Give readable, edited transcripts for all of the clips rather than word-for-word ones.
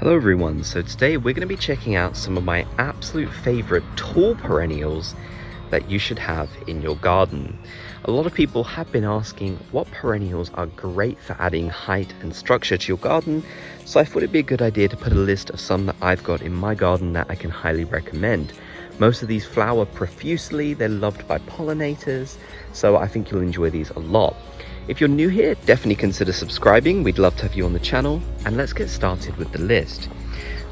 Hello everyone, so today we're going to be checking out some of my absolute favorite tall perennials that you should have in your garden. A lot of people have been asking what perennials are great for adding height and structure to your garden, so I thought it'd be a good idea to put a list of some that I've got in my garden that I can highly recommend. Most of these flower profusely, they're loved by pollinators, so I think you'll enjoy these a lot. If you're new here, definitely consider subscribing. We'd love to have you on the channel, and let's get started with the list.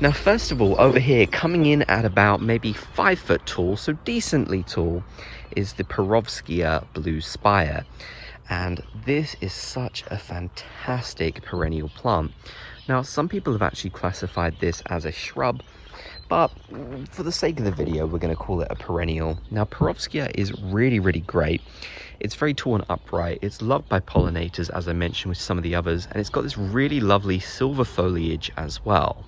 Now, first of all, over here, coming in at about maybe 5 foot tall, so decently tall, is the Perovskia blue spire. And this is such a fantastic perennial plant. Now, some people have actually classified this as a shrub, but for the sake of the video, we're going to call it a perennial. Now, Perovskia is really great. It's very tall and upright. It's loved by pollinators, as I mentioned with some of the others, and it's got this really lovely silver foliage as well.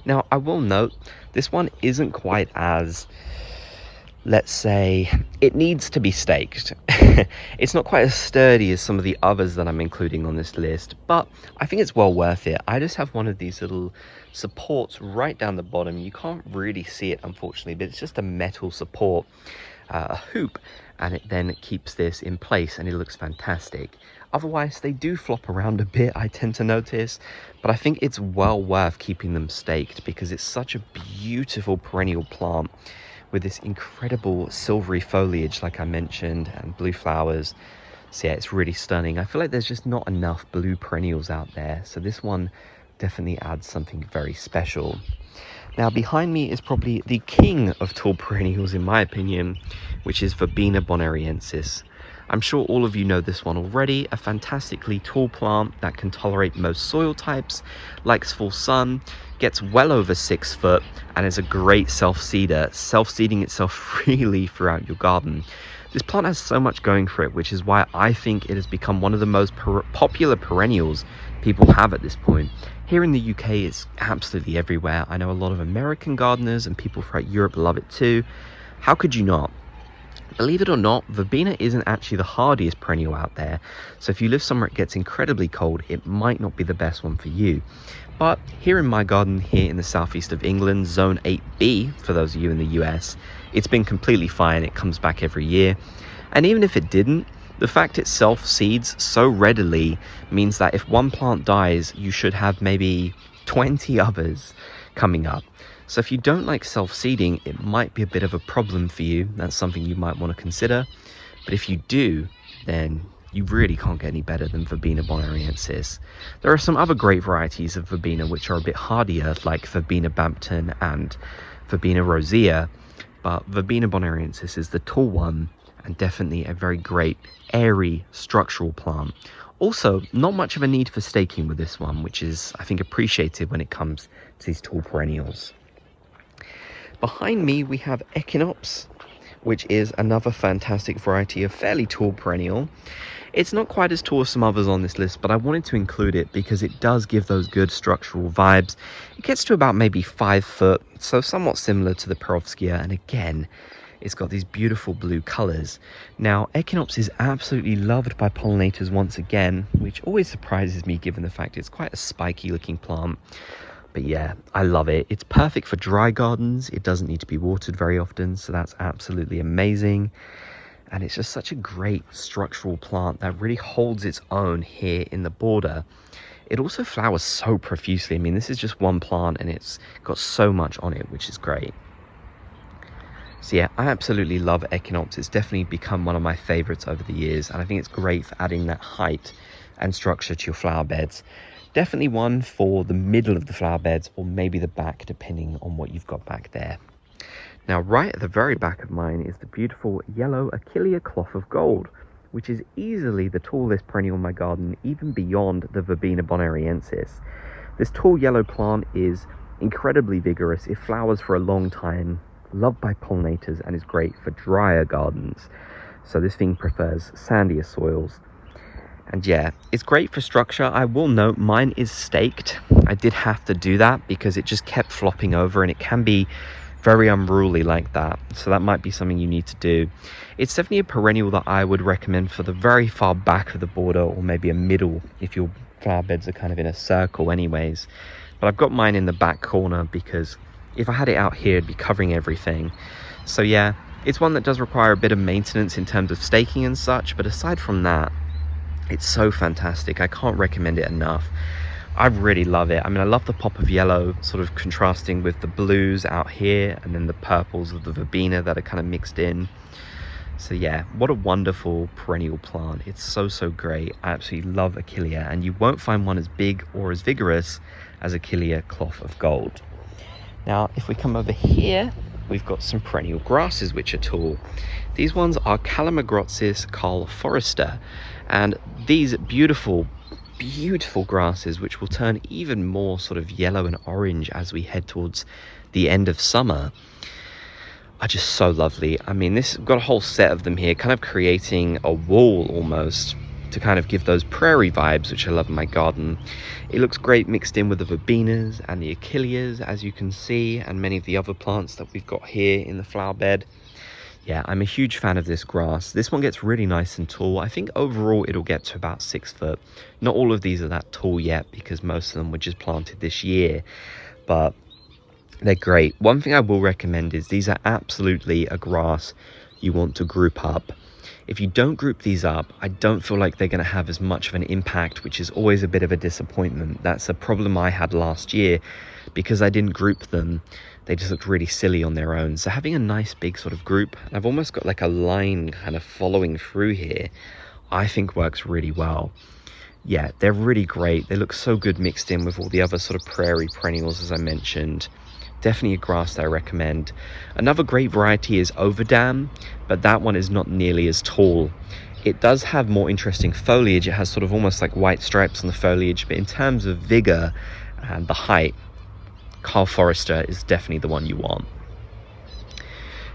Now, I will note, this one isn't quite as, let's say, it needs to be staked. It's not quite as sturdy as some of the others that I'm including on this list, but I think it's well worth it. I just have one of these little supports right down the bottom. You can't really see it, unfortunately, but it's just a metal support, a hoop, and it then keeps this in place, and it looks fantastic. Otherwise, they do flop around a bit, I tend to notice, but I think it's well worth keeping them staked because it's such a beautiful perennial plant with this incredible silvery foliage, like I mentioned, and blue flowers. So yeah, it's really stunning. I feel like there's just not enough blue perennials out there, so this one definitely adds something very special. Now, behind me is probably the king of tall perennials, in my opinion, which is Verbena bonariensis. I'm sure all of you know this one already, a fantastically tall plant that can tolerate most soil types, likes full sun, gets well over 6 foot, and is a great self-seeder, self-seeding itself freely throughout your garden. This plant has so much going for it, which is why I think it has become one of the most popular perennials people have at this point. Here in the UK, it's absolutely everywhere. I know a lot of American gardeners and people throughout Europe love it too. How could you not? Believe it or not, Verbena isn't actually the hardiest perennial out there, so if you live somewhere it gets incredibly cold, it might not be the best one for you. But here in my garden, here in the southeast of England, zone 8B, for those of you in the US, it's been completely fine. It comes back every year. And even if it didn't, the fact it self-seeds so readily means that if one plant dies, you should have maybe 20 others coming up. So if you don't like self-seeding, it might be a bit of a problem for you. That's something you might want to consider. But if you do, then you really can't get any better than Verbena bonariensis. There are some other great varieties of Verbena which are a bit hardier, like Verbena bampton and Verbena rosea, but Verbena bonariensis is the tall one and definitely a very great airy structural plant. Also, not much of a need for staking with this one, which is, I think, appreciated when it comes to these tall perennials. Behind me we have Echinops, which is another fantastic variety of fairly tall perennial. It's not quite as tall as some others on this list, but I wanted to include it because it does give those good structural vibes. It gets to about maybe 5 foot, so somewhat similar to the Perovskia, and again, it's got these beautiful blue colors. Now, Echinops is absolutely loved by pollinators once again, which always surprises me given the fact it's quite a spiky looking plant. But yeah, I love it. It's perfect for dry gardens. It doesn't need to be watered very often, so that's absolutely amazing. And it's just such a great structural plant that really holds its own here in the border. It also flowers so profusely. I mean, this is just one plant and it's got so much on it, which is great. So yeah, I absolutely love Echinops. It's definitely become one of my favorites over the years, and I think it's great for adding that height and structure to your flower beds. Definitely one for the middle of the flower beds, or maybe the back, depending on what you've got back there. Now, right at the very back of mine is the beautiful yellow Achillea cloth of gold, which is easily the tallest perennial in my garden, even beyond the Verbena bonariensis. This tall yellow plant is incredibly vigorous. It flowers for a long time, loved by pollinators, and is great for drier gardens. So this thing prefers sandier soils. And yeah, it's great for structure. I will note mine is staked. I did have to do that because it just kept flopping over, and it can be very unruly like that. So that might be something you need to do. It's definitely a perennial that I would recommend for the very far back of the border, or maybe a middle if your flower beds are kind of in a circle anyways. but I've got mine in the back corner because if I had it out here, it'd be covering everything. So yeah, it's one that does require a bit of maintenance in terms of staking and such, but aside from that, it's so fantastic. I can't recommend it enough. I really love it. I mean, I love the pop of yellow sort of contrasting with the blues out here and then the purples of the Verbena that are kind of mixed in. So yeah, what a wonderful perennial plant. It's so great. I absolutely love Achillea, and you won't find one as big or as vigorous as Achillea cloth of gold. Now, if we come over here, we've got some perennial grasses which are tall. These ones are Calamagrostis, Karl, Foerster, and these beautiful grasses which will turn even more sort of yellow and orange as we head towards the end of summer are just so lovely. I mean, this got a whole set of them here, kind of creating a wall almost to kind of give those prairie vibes, which I love in my garden. It looks great mixed in with the Verbenas and the Achilleas, as you can see, and many of the other plants that we've got here in the flower bed. Yeah, I'm a huge fan of this grass. This one gets really nice and tall. I think overall it'll get to about 6 foot. Not all of these are that tall yet because most of them were just planted this year, but they're great. One thing I will recommend is these are absolutely a grass you want to group up. If you don't group these up, I don't feel like they're going to have as much of an impact, which is always a bit of a disappointment. That's a problem I had last year because I didn't group them. They just looked really silly on their own. So having a nice big sort of group, I've almost got like a line kind of following through here, I think works really well. Yeah, they're really great. They look so good mixed in with all the other sort of prairie perennials, as I mentioned. Definitely a grass that I recommend. Another great variety is Overdam, but that one is not nearly as tall. It does have more interesting foliage. It has sort of almost like white stripes on the foliage, but in terms of vigor and the height, Karl Foerster is definitely the one you want.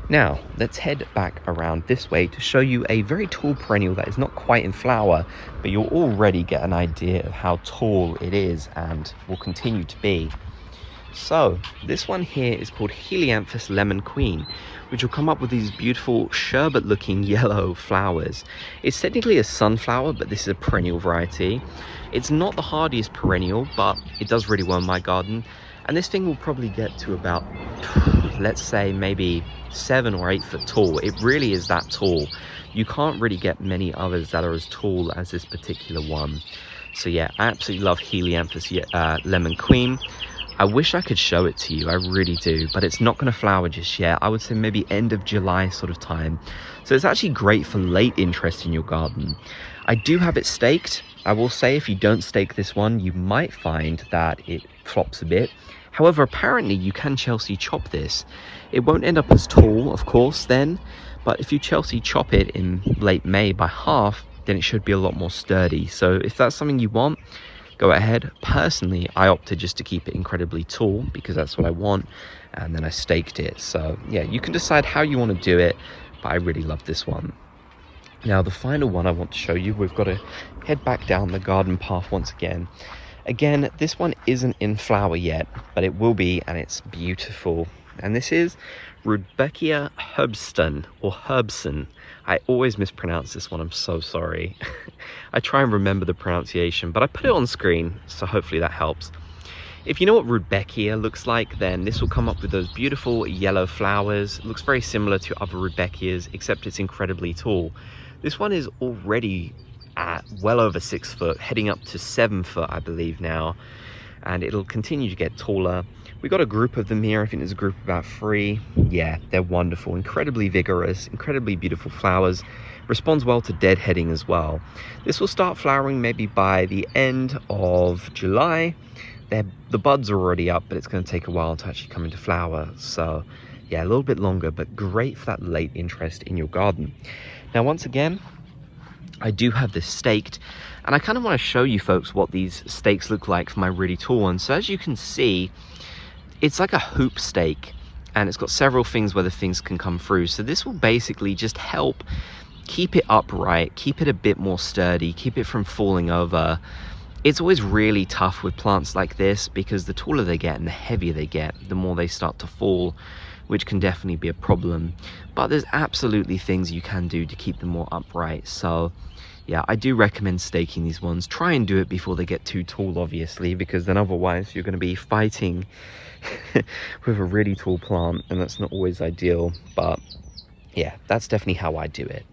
Now, let's head back around this way to show you a very tall perennial that is not quite in flower, but you'll already get an idea of how tall it is and will continue to be. So this one here is called Helianthus Lemon Queen, which will come up with these beautiful sherbet looking yellow flowers. It's technically a sunflower, but this is a perennial variety. It's not the hardiest perennial, but it does really well in my garden. And this thing will probably get to about, let's say maybe 7 or 8 foot tall. It really is that tall. You can't really get many others that are as tall as this particular one. So yeah, I absolutely love Helianthus Lemon Queen. I wish I could show it to you, I really do, but it's not going to flower just yet. I would say maybe end of July sort of time. So it's actually great for late interest in your garden. I do have it staked. I will say if you don't stake this one, you might find that it flops a bit. However, apparently you can Chelsea chop this. It won't end up as tall, of course, then, but if you Chelsea chop it in late May by half, then it should be a lot more sturdy. So if that's something you want, go ahead. Personally, I opted just to keep it incredibly tall because that's what I want, and then I staked it. So yeah, you can decide how you want to do it, but I really love this one. Now the final one I want to show you, we've got to head back down the garden path once again. Again, this one isn't in flower yet, but it will be, and it's beautiful. And this is Rudbeckia Herbstonne, or Herbstonne. I always mispronounce this one, I'm so sorry. I try and remember the pronunciation, but I put it on screen, so hopefully that helps. If you know what Rudbeckia looks like, then this will come up with those beautiful yellow flowers. It looks very similar to other Rudbeckias, except it's incredibly tall. This one is already at well over 6 foot, heading up to 7 foot, I believe now, and it'll continue to get taller. We got a group of them here. I think there's a group of about 3. Yeah, they're wonderful, incredibly vigorous, incredibly beautiful flowers. Responds well to deadheading as well. This will start flowering maybe by the end of July. The buds are already up, but it's going to take a while to actually come into flower. So yeah, a little bit longer, but great for that late interest in your garden. Now, once again, I do have this staked, and I kind of want to show you folks what these stakes look like for my really tall ones. So as you can see, it's like a hoop stake, and it's got several things where the things can come through. So this will basically just help keep it upright, keep it a bit more sturdy, keep it from falling over. It's always really tough with plants like this because the taller they get and the heavier they get, the more they start to fall, which can definitely be a problem. But there's absolutely things you can do to keep them more upright. So yeah, I do recommend staking these ones. Try and do it before they get too tall, obviously, because then otherwise you're going to be fighting with a really tall plant, and that's not always ideal. But yeah, that's definitely how I do it.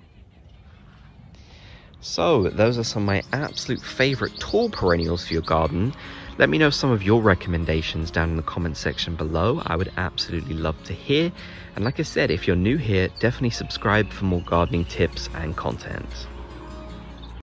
So those are some of my absolute favorite tall perennials for your garden. Let me know some of your recommendations down in the comment section below. I would absolutely love to hear. And like I said, if you're new here, definitely subscribe for more gardening tips and content.